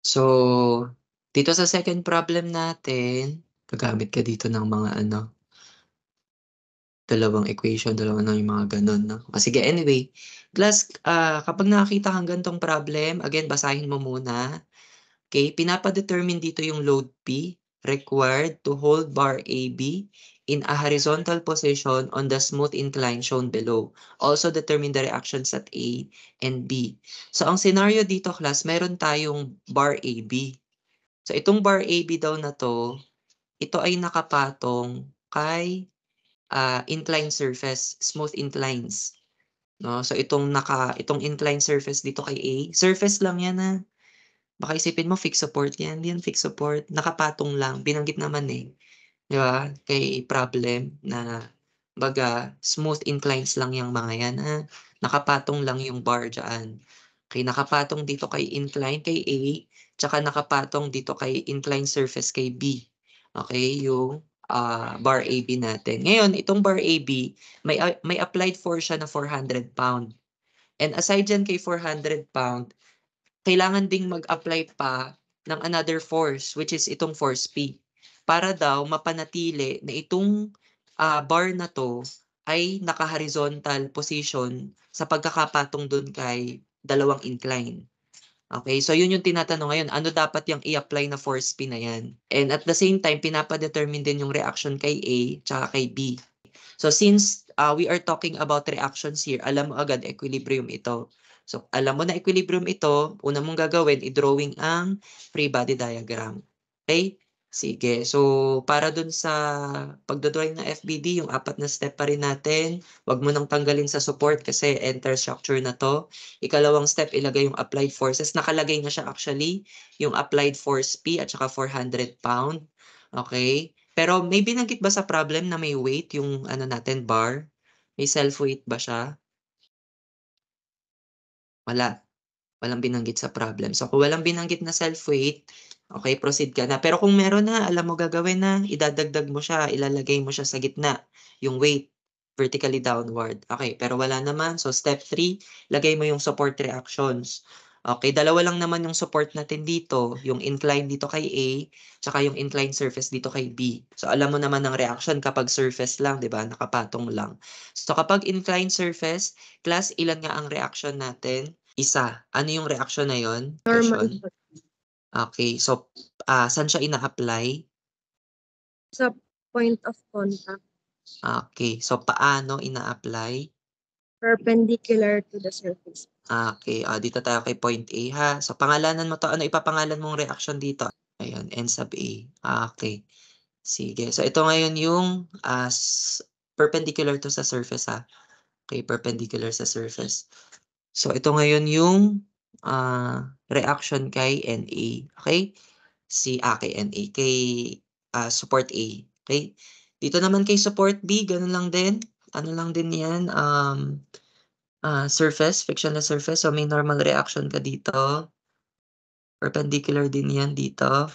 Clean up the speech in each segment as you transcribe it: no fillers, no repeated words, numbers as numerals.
So, dito sa second problem natin, gagamit ka dito ng mga dalawang equation, dalawang yung mga ganun, no? O sige, anyway, class, kapag nakakita kang ganitong problem, again, basahin mo muna. Okay, pinapadetermine dito yung load P required to hold bar AB in a horizontal position on the smooth incline shown below. Also determine the reactions at A and B. So ang scenario dito, class, meron tayong bar AB. So itong bar AB daw na to, ito ay nakapatong kay inclined surface, smooth inclines. No? So itong inclined surface dito kay A, surface lang yan ha. Baka isipin mo fixed support yan. Hindi yan fixed support. Nakapatong lang. Binanggit naman eh. Di ba? Kay problem na baga smooth inclines lang yung mga yan. Ha? Nakapatong lang yung bar dyan. Okay, nakapatong dito kay incline kay A, tsaka nakapatong dito kay inclined surface kay B. Okay, yung bar AB natin. Ngayon, itong bar AB, may applied force siya na 400 pound. And aside dyan kay 400 pound, kailangan ding mag-apply pa ng another force, which is itong force P. Para daw mapanatili na itong bar na to ay naka-horizontal position sa pagkakapatong dun kay dalawang incline. Okay, so yun yung tinatanong ngayon, ano dapat yung i-apply na force P na yan? And at the same time, pinapadetermine din yung reaction kay A tsaka kay B. So since we are talking about reactions here, alam mo agad equilibrium ito. So alam mo na equilibrium ito, una mong gagawin, i-drawing ang free body diagram. Okay? Sige. So para dun sa pagdodrawing ng FBD, yung apat na step pa rin natin, wag mo nang tanggalin sa support kasi enter structure na to. Ikalawang step, ilagay yung applied forces. Nakalagay na siya actually, yung applied force P at saka 400 pound. Okay? Pero may binanggit ba sa problem na may weight yung natin bar? May self-weight ba siya? Wala. Walang binanggit sa problem. So kung walang binanggit na self-weight, okay, proceed ka na. Pero kung meron na, alam mo gagawin na, idadagdag mo siya, ilalagay mo siya sa gitna, yung weight, vertically downward. Okay, pero wala naman. So step 3, lagay mo yung support reactions. Okay, dalawa lang naman yung support natin dito, yung incline dito kay A, tsaka yung inclined surface dito kay B. So alam mo naman ng reaction kapag surface lang, 'di ba? Nakapatong lang. So kapag inclined surface, class, ilan nga ang reaction natin? Isa. Ano yung reaction na yon? Normal Question. po. Okay, so saan siya ina-apply? Sa point of contact, Okay, so paano ina-apply? perpendicular to the surface. Okay, dito tayo kay point A ha. So pangalanan mo to, ano ipapangalan mong reaction dito? Ayun, N sub A. Okay, sige. So ito ngayon yung perpendicular to sa surface ha. Okay, perpendicular sa surface. So ito ngayon yung reaction kay NA. Okay? Kay NA, kay support A. Okay? Dito naman kay support B, ganun lang din. Ano lang din yan, surface, frictionless surface. So may normal reaction ka dito. Perpendicular din yan dito.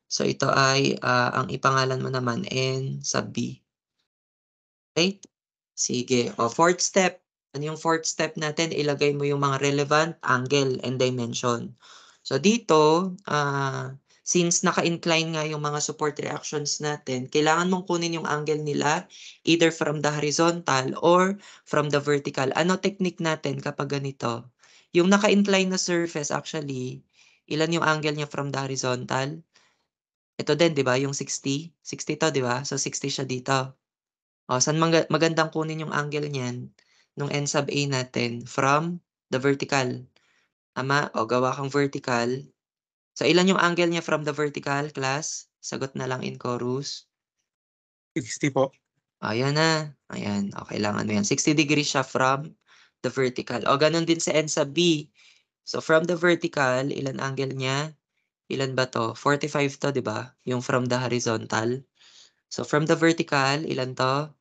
So ito ay, ang ipangalan mo naman N sub B. Okay? Sige. O, fourth step. Ano yung fourth step natin? Ilagay mo yung mga relevant angle and dimension. So dito, since naka-incline nga yung mga support reactions natin, kailangan mong kunin yung angle nila either from the horizontal or from the vertical. Ano technique natin kapag ganito? Yung naka-incline na surface actually, ilan yung angle niya from the horizontal? Ito din, di ba? Yung 60. 60 to, di ba? So 60 siya dito. Saan magandang kunin yung angle niyan nung N sub A natin? From the vertical. Tama? Gawa kang vertical. So, ilan yung angle niya from the vertical, class? Sagot na lang in chorus. 60 po. Ayan na. Ayan. Kailangan mo yan. 60 degrees siya from the vertical. Ganun din sa N sub B. So, from the vertical, ilan angle niya? Ilan ba to? 45 to, di ba? Yung from the horizontal. So, from the vertical, ilan to?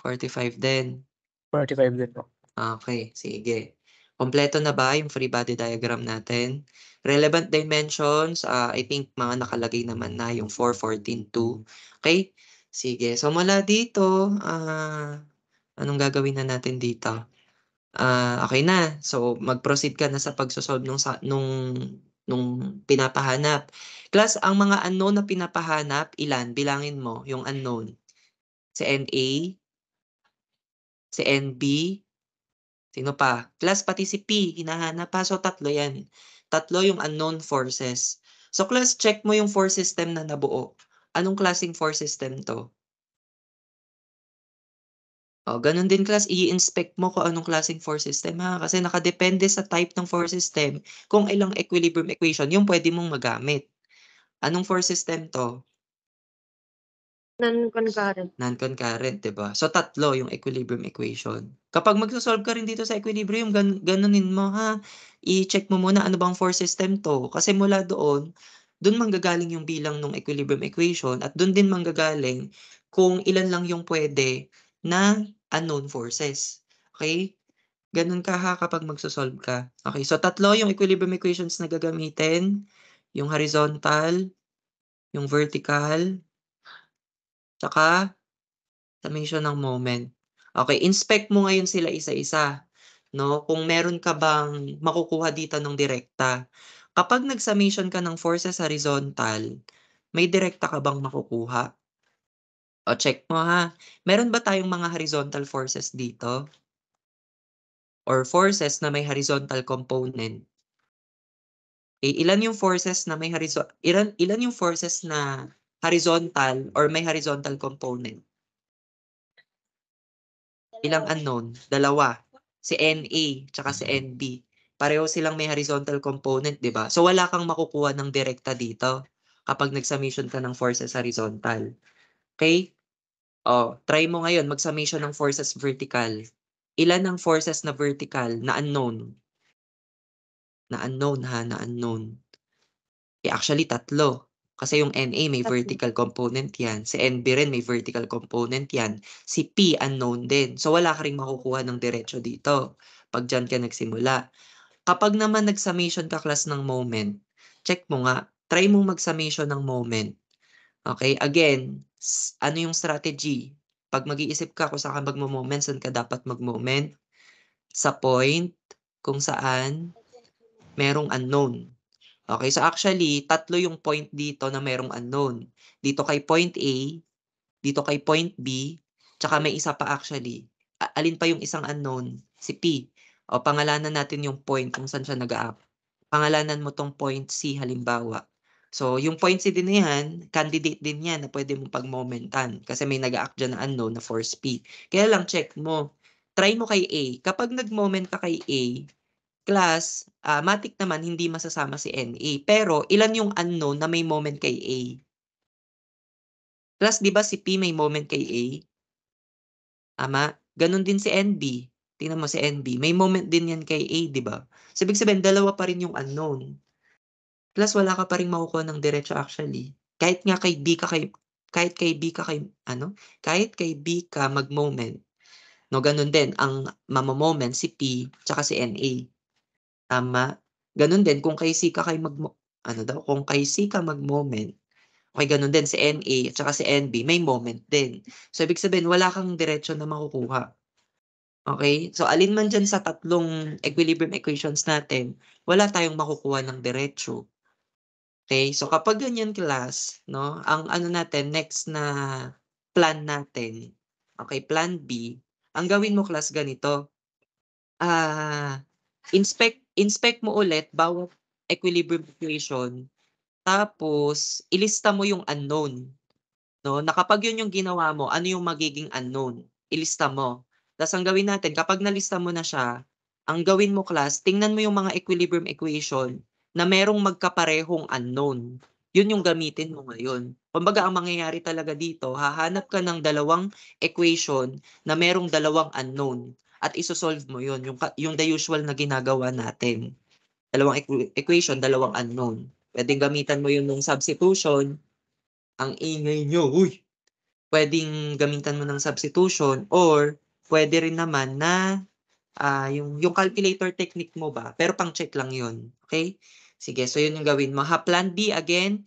45 din. 45 din po. Okay, sige. Kompleto na ba yung free body diagram natin? Relevant dimensions, I think mga nakalagay naman na yung 4, 14, 2. Okay? Sige. So mula dito, anong gagawin na natin dito? Okay na. So mag-proceed ka na sa pagsosolve nung nung pinapahanap. Class, ang mga unknown na pinapahanap, ilan? Bilangin mo yung unknown. Si NA, si NB, sino pa? Class, pati si P, hinahanap pa. So, 3 yan. 3 yung unknown forces. So, class, check mo yung force system na nabuo. Anong klaseng force system to? O, ganun din class, i-inspect mo kung anong klaseng force system ha. Kasi nakadepende sa type ng force system kung ilang equilibrium equation yung pwede mong magamit. Anong force system to? Non-concurrent. Non-concurrent, di ba? So, 3 yung equilibrium equation. Kapag magsosolve ka rin dito sa equilibrium, ganunin mo ha. I-check mo muna ano bang force system to. Kasi mula doon manggagaling yung bilang ng equilibrium equation at doon din manggagaling kung ilan lang yung pwede na unknown forces. Okay? Ganun ka ha kapag magsosolve ka. Okay, so 3 yung equilibrium equations na gagamitin. Yung horizontal, yung vertical, tsaka summation ng moment. Okay, inspect mo ngayon sila isa-isa. No? Kung meron ka bang makukuha dito ng direkta. Kapag nag-summation ka ng forces horizontal, may direkta ka bang makukuha? O check mo ha. Meron ba tayong mga horizontal forces dito? Or forces na may horizontal component? Ilan yung forces na may ilan yung forces na horizontal or may horizontal component? Ilang unknown? 2. Si NA tsaka si NB. Pareho silang may horizontal component, di ba? So wala kang makukuha ng direkta dito kapag nag-summation ka ng forces horizontal. Okay? O, try mo ngayon mag-summation ng forces vertical. Ilan ang forces na vertical na unknown? Na unknown ha, na unknown. Actually, 3. Kasi yung NA may vertical component yan. Si NB rin may vertical component yan. Si P unknown din. So wala ka rin makukuha ng diretso dito pag dyan ka nagsimula. Kapag naman nag-summation ka class ng moment, check mo nga. Try mong mag-summation ng moment. Okay? Again, ano yung strategy? Pag mag-iisip ka kung saan ka mag-moment, saan ka dapat mag-moment? Sa point kung saan merong unknown. Okay, so actually, 3 yung point dito na merong unknown. Dito kay point A, dito kay point B, tsaka may isa pa actually. Alin pa yung isang unknown? Si P. O pangalanan natin yung point kung saan siya nag-a-up. Pangalanan mo tong point C halimbawa. So, yung point C din na yan, candidate din yan na pwede mong pag-momentan kasi may nag-a-act dyan na unknown na force P. Kaya lang check mo. Try mo kay A. Kapag nag-moment ka kay A, class, matik naman hindi masasama si NA. Pero ilan yung unknown na may moment kay A? Class, di ba si P may moment kay A? Tama? Ganon din si NB. Tingnan mo si NB. May moment din yan kay A, di ba? So, ibig sabihin, 2 pa rin yung unknown. Plus, wala ka pa rin makukuha ng diretso actually. Kahit nga kay B ka kahit kay B ka kahit kay B ka mag-moment. No, ganun din ang mamo-moment si P tsaka si NA. Tama? Ganun din kung kay C ka kung kay C ka mag-moment, okay, ganun din si NA at saka si NB may moment din. So ibig sabihin wala kang diretso na makukuha. Okay? So alin man diyan sa 3 equilibrium equations natin, wala tayong makukuha ng diretso. Okay? So kapag ganyan class, no, ang ano natin next na plan natin, okay, plan B, ang gawin mo class ganito. Inspect mo ulit bawat equilibrium equation, tapos ilista mo yung unknown, no? Na kapag yun yung ginawa mo, ano yung magiging unknown? Ilista mo. Tapos ang gawin natin, kapag nalista mo na siya, ang gawin mo class, tingnan mo yung mga equilibrium equation na merong magkaparehong unknown. Yun yung gamitin mo ngayon. Kumbaga, ang mangyayari talaga dito, hahanap ka ng 2 equation na merong 2 unknown at isosolve mo yun, yung the usual na ginagawa natin. 2 equation, 2 unknown. Pwedeng gamitan mo yun ng substitution. Ang ingay nyo, huy! Pwedeng gamitan mo ng substitution or pwede rin naman na yung calculator technique mo ba, pero pang-check lang yun. Okay? Sige, so yun yung gawin mo. Plan B again,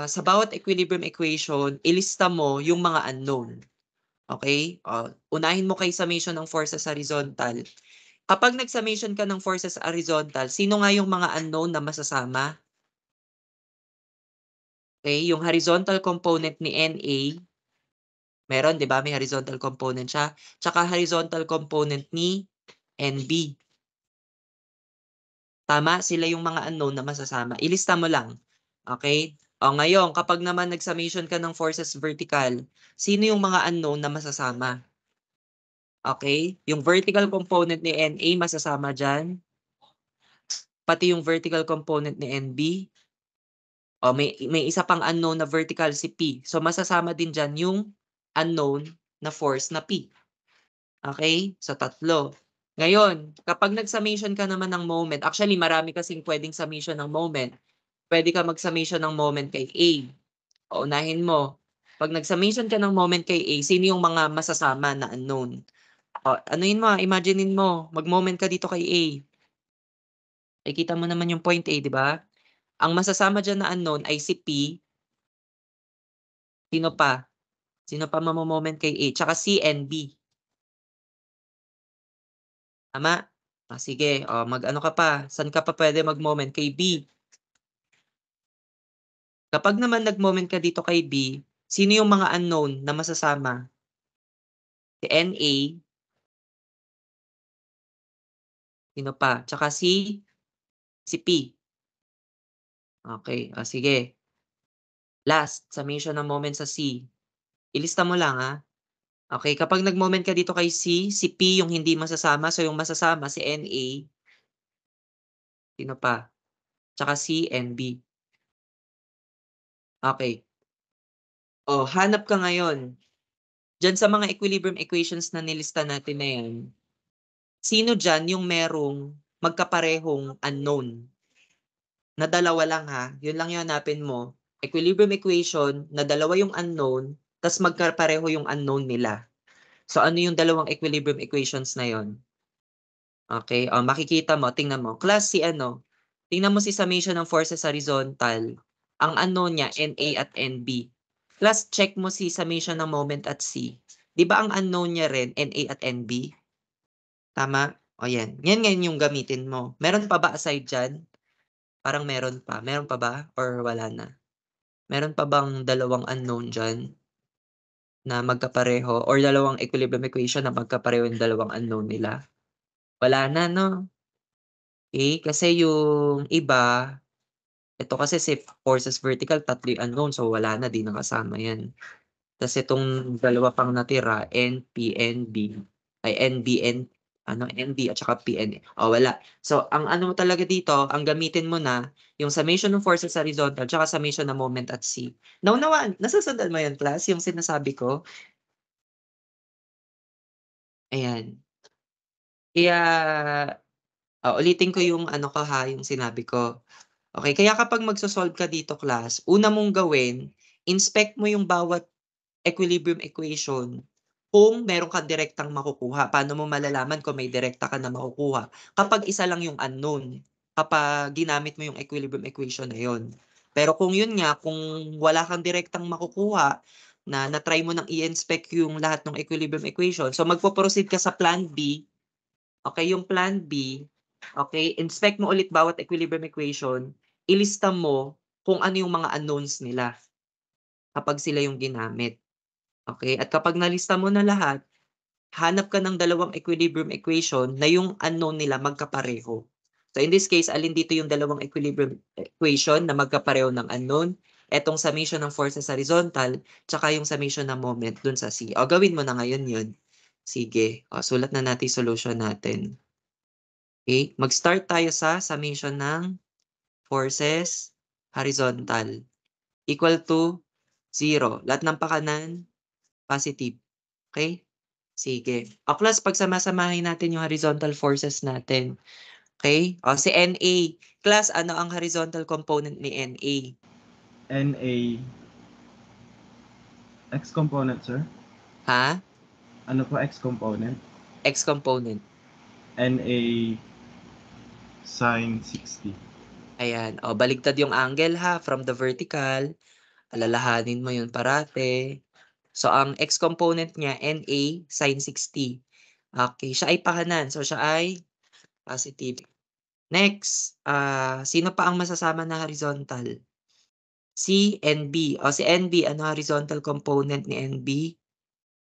sa bawat equilibrium equation, ilista mo yung mga unknown. Okay? Unahin mo kay summation ng forces horizontal. Kapag nag-summation ka ng forces horizontal, sino nga yung mga unknown na masasama? Okay, yung horizontal component ni NA, meron 'di ba, may horizontal component siya, tsaka horizontal component ni NB. Tama, sila yung mga unknown na masasama. Ilista mo lang. Okay? O ngayon, kapag naman nag-summation ka ng forces vertical, sino yung mga unknown na masasama? Okay? Yung vertical component ni NA masasama dyan. Pati yung vertical component ni NB. O may isa pang unknown na vertical si P. So masasama din dyan yung unknown na force na P. Okay? So tatlo. Ngayon, kapag nag-summation ka naman ng moment, actually marami kasing pwedeng summation ng moment. Pwede ka mag-summation ng moment kay A. O unahin mo. Pag nag-summation ka ng moment kay A, sino yung mga masasama na unknown? O, anuin mo, imaginein mo, mag-moment ka dito kay A. Ay, kita mo naman yung point A, di ba? Ang masasama dyan na unknown ay si P. Sino pa? Sino pa mamo-moment kay A? Tsaka C and B. Tama? Sige, mag-ano ka pa? Saan ka pa pwede mag-moment kay B? Kapag naman nag-moment ka dito kay B, sino yung mga unknown na masasama? Si NA. Sino pa? Tsaka si P. Okay, sige. Last, summation ng moment sa C. Ilista mo lang, ha? Okay, kapag nag-moment ka dito kay C, si P yung hindi masasama. So, yung masasama, si NA. Sino pa? Tsaka C and B. Okay. O, hanap ka ngayon. Diyan sa mga equilibrium equations na nilista natin na yan, sino dyan yung merong magkaparehong unknown? Na dalawa lang, ha? Yun lang yung hanapin mo. Equilibrium equation na dalawa yung unknown, tas magkapareho yung unknown nila. So, ano yung dalawang equilibrium equations na yon? Okay, makikita mo, tingnan mo. Class si ano, tingnan mo si summation ng forces horizontal. Ang unknown niya, NA at NB. Class, check mo si summation ng moment at C. Di ba ang unknown niya rin, NA at NB? Tama? O yan. Yan ngayon yung gamitin mo. Meron pa ba aside dyan? Parang meron pa. Meron pa ba? Or wala na? Meron pa bang dalawang unknown dyan na magkapareho? Or dalawang equilibrium equation na magkapareho yung dalawang unknown nila? Wala na, no? Okay? Kasi yung iba, ito kasi si forces vertical, tatlo yung unknown. So, wala na, di nakasama yan. Tapos itong dalawa pang natira, NP, NB, ay NB, NB at saka PN. Wala. So, ang ano mo talaga dito, ang gamitin mo na, yung summation ng forces horizontal, tsaka summation ng moment at C. Naunawaan, nasasundan mo yan, class, yung sinasabi ko? Ayan. Kaya, ulitin ko yung ano ko ha, yung sinabi ko. Okay, kaya kapag magsosolve ka dito, class, una mong gawin, inspect mo yung bawat equilibrium equation kung meron kang direktang makukuha. Paano mo malalaman kung may direkta ka na makukuha? Kapag isa lang yung unknown, kapag ginamit mo yung equilibrium equation na yun. Pero kung yun nga, kung wala kang direktang makukuha, na na-try mo nang i-inspect yung lahat ng equilibrium equation, so magpo-proceed ka sa plan B. Okay, yung plan B, okay, inspect mo ulit bawat equilibrium equation, ilista mo kung ano yung mga unknowns nila kapag sila yung ginamit. Okay, at kapag nalista mo na lahat, hanap ka ng dalawang equilibrium equation na yung unknown nila magkapareho. So in this case, alin dito yung dalawang equilibrium equation na magkapareho ng unknown? Etong summation ng forces horizontal, tsaka yung summation ng moment dun sa C. Gawin mo na ngayon yun. Sige, sulat na natin yung solution natin. Okay, mag-start tayo sa summation ng forces horizontal. Equal to 0. Lahat ng pakanan, positive. Okay? Sige. Class, pagsamasamahin natin yung horizontal forces natin. Okay? Si NA. Class, ano ang horizontal component ni NA? NA X component, sir? Ha? Ano po X component? X component. NA sine 60. Ayan. Baligtad yung angle ha, from the vertical. Alalahanin mo yun parate. So, ang X component niya, NA sine 60. Okay, siya ay pakanan. So, siya ay Positive. Next, sino pa ang masasama na horizontal? C, NB. O si NB, ano horizontal component ni NB?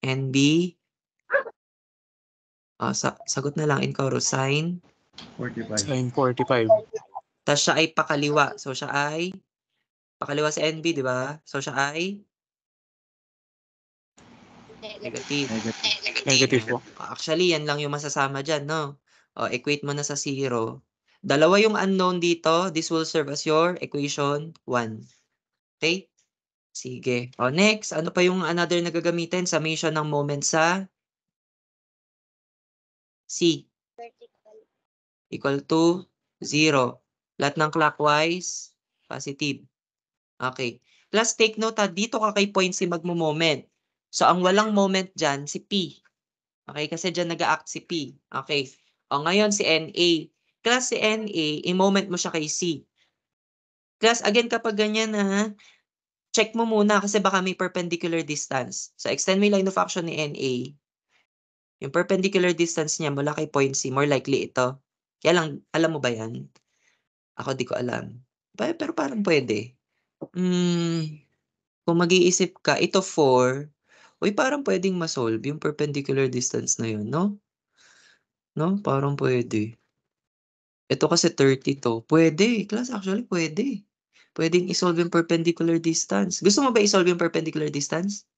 NB. Sagot na lang in chorus, sine. 45. Sin 45. Tapos siya ay pakaliwa. So siya ay pakaliwa sa NB, di ba? So siya ay negative. Negative po. Actually, yan lang yung masasama dyan, no? O, equate mo na sa 0. Dalawa yung unknown dito. This will serve as your equation 1. Okay? Sige. O, next. Ano pa yung another na gagamitin? Summation ng moment sa C. Equal to 0. Lahat ng clockwise, positive. Okay. Plus, take note ha, dito ka kay point C magmo-moment. So, ang walang moment dyan, si P. Okay, kasi dyan nag-act si P. Okay. O, ngayon si NA. Class si NA, i-moment mo siya kay C. Class, again, kapag ganyan na, check mo muna kasi baka may perpendicular distance. So, extend mo yung line of action ni NA. Yung perpendicular distance niya mula kay point C, more likely ito. Kaya lang, alam mo ba yan? Ako di ko alam. Pero parang pwede. Kung mag-iisip ka, ito 4, uy, parang pwedeng masolve yung perpendicular distance na yun, no? No? Parang pwede. Ito kasi 30 to. Pwede. Class, actually, pwede. Pwedeng isolve yung perpendicular distance. Gusto mo ba isolve yung perpendicular distance?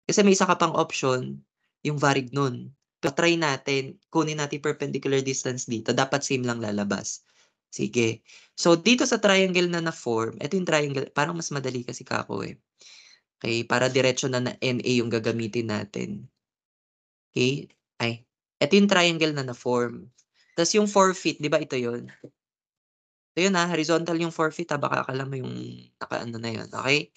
Kasi may isa ka pang option, yung varig nun. Try natin, kunin natin perpendicular distance dito. Dapat same lang lalabas. Sige. So, dito sa triangle na na-form, ito yung triangle, parang mas madali kasi kako eh. Okay, para diretso na NA yung gagamitin natin. Okay? Ay, ito yung triangle na na-form. Tapos yung 4 feet, di ba ito yun? Ito yun horizontal yung 4 feet baka akala mo yung nakaano na yun, okay?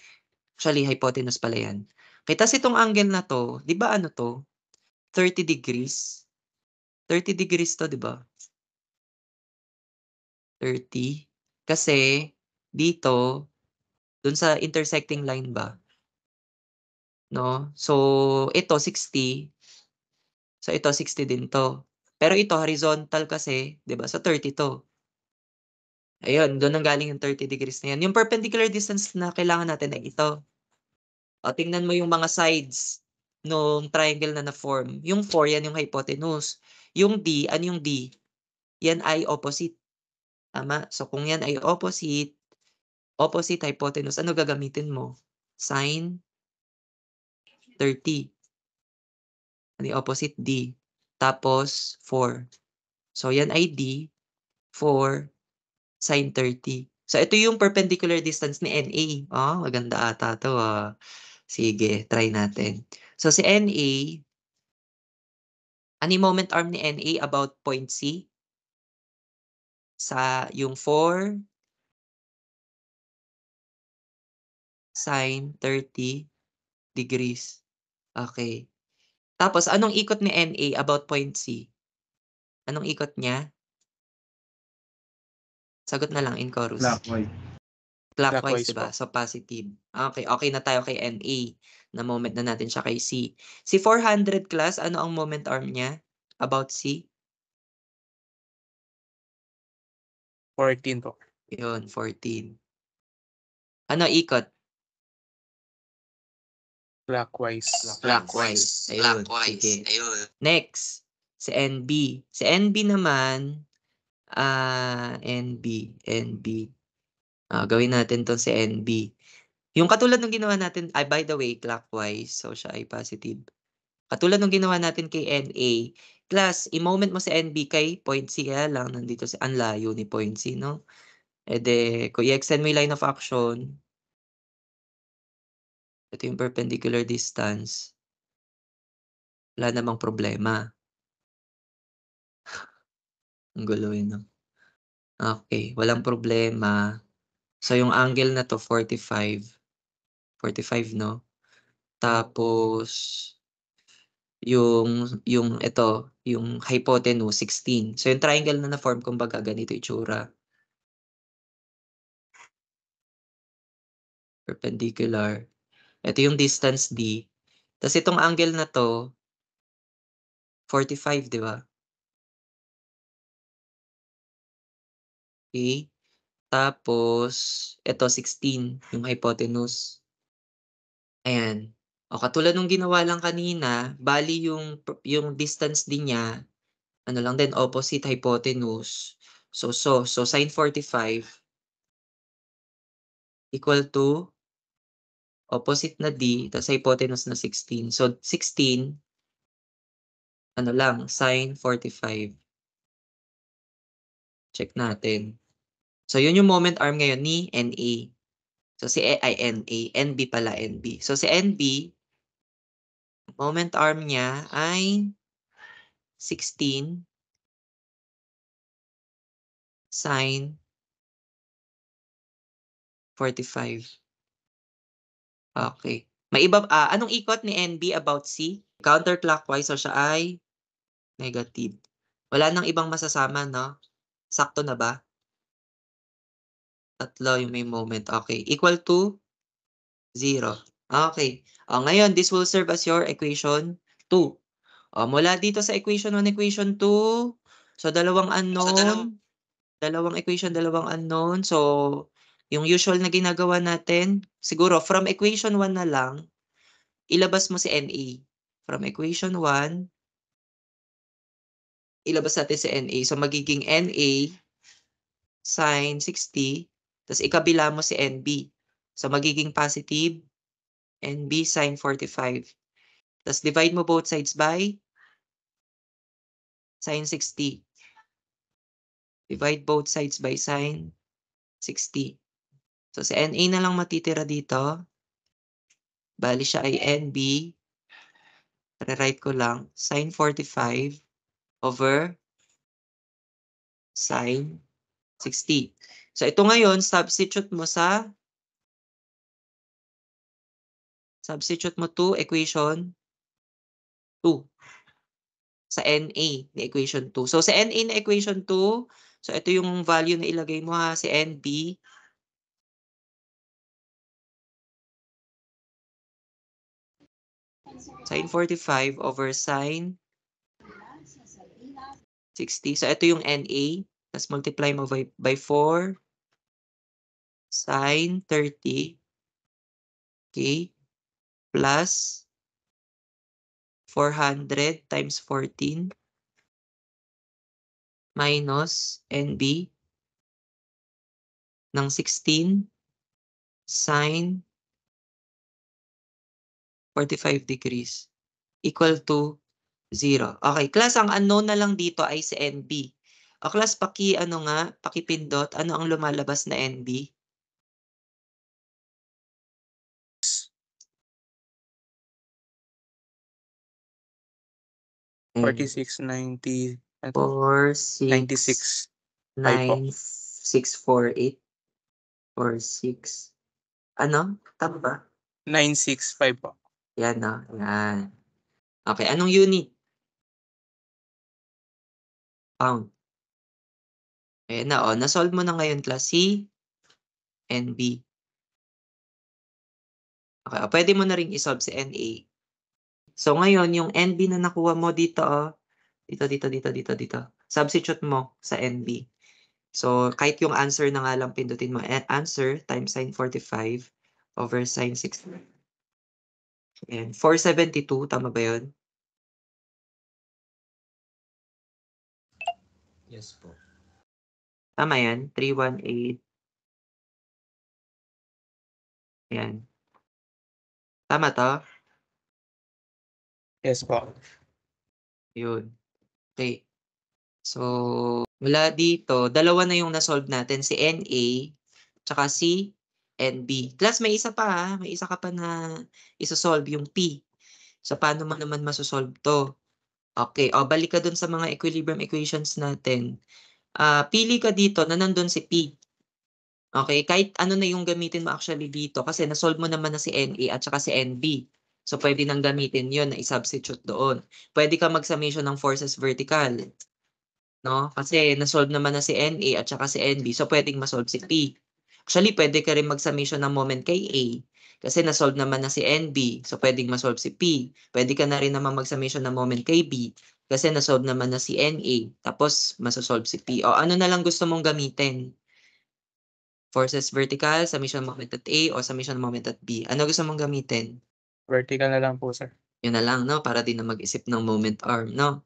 Actually, hypotenuse pala yan. Okay, tapos itong angle na to, di ba ano to? 30 degrees. 30 degrees to, di ba? 30. Kasi, dito, dun sa intersecting line ba? No? So, ito 60. So, ito 60 din to. Pero ito, horizontal kasi, di ba? So, 30 to. Ayun, doon ang galing yung 30 degrees na yan. Yung perpendicular distance na kailangan natin ay ito. O, tingnan mo yung mga sides nung triangle na na-form. Yung 4, yan yung hypotenuse. Yung D, ano yung D? Yan ay opposite. Tama? So, kung yan ay opposite hypotenuse, ano gagamitin mo? Sine 30. Ano yung opposite? D. Tapos, 4. So, yan ay D, 4, sine 30. So, ito yung perpendicular distance ni NA. Maganda ata to. Sige, try natin. So, si NA, ano yung moment arm ni NA about point C? Sa yung 4 sine 30 degrees. Okay. Tapos, anong ikot ni NA about point C? Anong ikot niya? Sagot na lang in chorus. Clockwise. Clockwise, Clockwise diba? po. So, positive. Okay na tayo kay NA. Na moment na natin siya kay C. Si 400 class, ano ang moment arm niya about C? 14 po. Yun, 14. Ano ikot? Clockwise. Clockwise. Ayun, sige. Next, si NB. Si NB naman, NB. Gawin natin to si NB. Yung katulad ng ginawa natin, by the way, clockwise. So, siya ay positive. Katulad ng ginawa natin kay NA, class, i-moment mo si NB kay point C, kaya lang nandito si ang layo ni point C, no? Kung i-extend mo yung line of action, ito yung perpendicular distance, wala namang problema. Ang gulo yun, no? Okay, walang problema. So, yung angle na to, 45. 45, no? Tapos, yung hypotenuse, 16. So, yung triangle na na-form, kumbaga, ganito itsura. Perpendicular. Ito yung distance D. Tapos itong angle na to, 45, di ba? Okay? Tapos, ito 16, yung hypotenuse. Ayan. O katulad nung ginawa lang kanina, bali yung distance din niya, ano lang din, opposite hypotenuse. So sin 45 equal to opposite na D, tas hypotenuse na 16. So 16, ano lang, sin 45. Check natin. So yun yung moment arm ngayon ni NA. So si NA, NB pala, NB. So si NB, moment arm niya ay 16 sin 45. Okay. May iba, anong ikot ni NB about C? Counterclockwise, so siya ay negative. Wala nang ibang masasama, no? Sakto na ba? Tatlo yung may moment. Okay. Equal to 0. Okay. Ngayon, this will serve as your equation 2. Mula dito sa equation 1, equation 2, so dalawang unknown, dalawang equation, dalawang unknown. So, yung usual na ginagawa natin, siguro from equation 1 na lang, ilabas mo si NA. From equation 1, ilabas natin si NA. So, magiging NA sin 60, tapos ikabila mo si NB. So, magiging positive NB sin 45. Tapos divide mo both sides by sin 60. Divide both sides by sin 60. So, si NA na lang matitira dito. Bali siya ay NB. Re-write ko lang. Sin 45 over sin 60. So, ito ngayon, substitute mo to equation 2. Sa NA na equation 2. So, sa NA na equation 2, so ito yung value na ilagay mo ha, si NB. Sin 45 over sin 60. So, ito yung NA. Tapos multiply mo by 4 sin 30. Okay. Plus 400 times 14 minus NB ng 16 sin 45 degrees equal to 0. Okay, class, ang unknown na lang dito ay si NB. Class, pakipindot, ano ang lumalabas na NB? Mm. 46, 90, 4, 6, 96. 9, 6, 4, 8, 4, 6. Ano? Tama ba? 965 po. Yan, no? Yan. Okay, anong unit? Pound. Ayan na, na-solve mo na ngayon, class, si NB. Okay, pwede mo na rin isolve si NA. So, ngayon, yung NB na nakuha mo dito, dito. Substitute mo sa NB. So, kahit yung answer na nga lang pindutin mo, answer times sin 45 over sin 60. Ayan, 472, tama ba yun? Yes po. Tama yan, 318. Ayan. Tama to? Yes po. Yun. Okay. So, mula dito, dalawa na yung na-solve natin, si NA, tsaka si NB. Plus, may isa pa ha. May isa ka pa na isosolve, yung P. So, paano mo naman masosolve to? Okay, balik ka dun sa mga equilibrium equations natin. Pili ka dito na nandun si P. Okay, kahit ano na yung gamitin mo actually dito kasi na-solve mo naman na si NA at saka si NB. So, pwede nang gamitin yon na i-substitute doon. Pwede ka mag-summation ng forces vertical. No? Kasi na-solve naman na si NA at saka si NB. So, pwedeng ma-solve si P. Actually, pwede ka rin mag-summation ng moment kay A. Kasi na-solve naman na si NB. So, pwedeng ma-solve si P. Pwede ka na rin naman mag-summation ng moment kay B. Kasi nasolve naman na si NA. Tapos, masosolve si P. O, ano na lang gusto mong gamitin? Forces vertical, summation moment at A, o summation moment at B? Ano gusto mong gamitin? Vertical na lang po, sir. Yun na lang, no? Para din na mag-isip ng moment arm, no?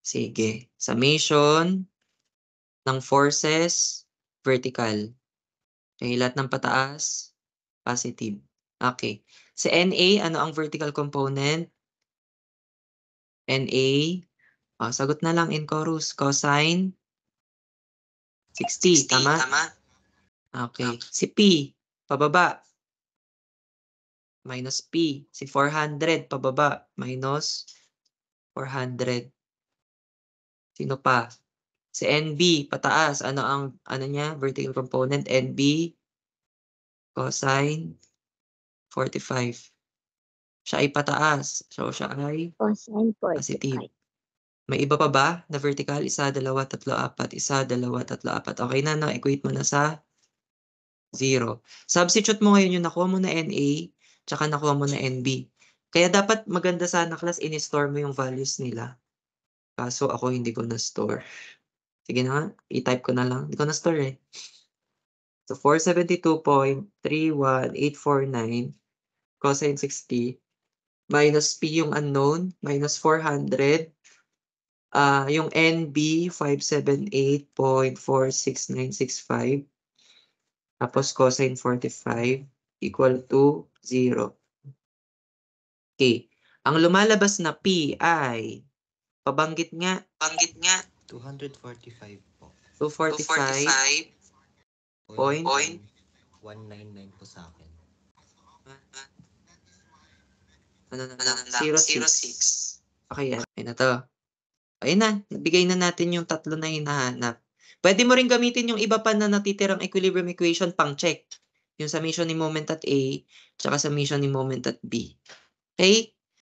Sige. Summation ng forces vertical. Okay, lahat ng pataas, positive. Okay. Si NA, ano ang vertical component? NA, sagot na lang in chorus. Cosine 60, tama? Okay. Si P, pababa. Minus P. Si 400, pababa. Minus 400. Sino pa? Si NB, pataas. Ano ang, ano niya? Vertical component, NB, cosine 45. Siya ay pataas. So, siya ay Cosine positive. 45. May iba pa ba na vertical? 1, 2, 3, 4. 1, 2, 3, 4. Okay na, no? Equate mo na sa 0. Substitute mo ngayon yung nakuha mo na NA, tsaka nakuha mo na NB. Kaya dapat maganda sana class, in-store mo yung values nila. Kaso ako hindi ko na-store. Sige na nga, i-type ko na lang. Hindi ko na-store eh. So, 472.31849 cosine 60 minus P yung unknown, minus 400. Yung NB, 578.46965. Tapos cosine 45 equal to 0. Okay. Ang lumalabas na P ay, pabanggit nga, 245 po. 245. Point? 199 po sa akin. Ano na lang? 06. Okay, ayun na to. Ayun na, nabigay na natin yung tatlo na hinahanap. Pwede mo rin gamitin yung iba pa na natitirang equilibrium equation pang check. Yung summation ni moment at A, tsaka summation ni moment at B. Okay?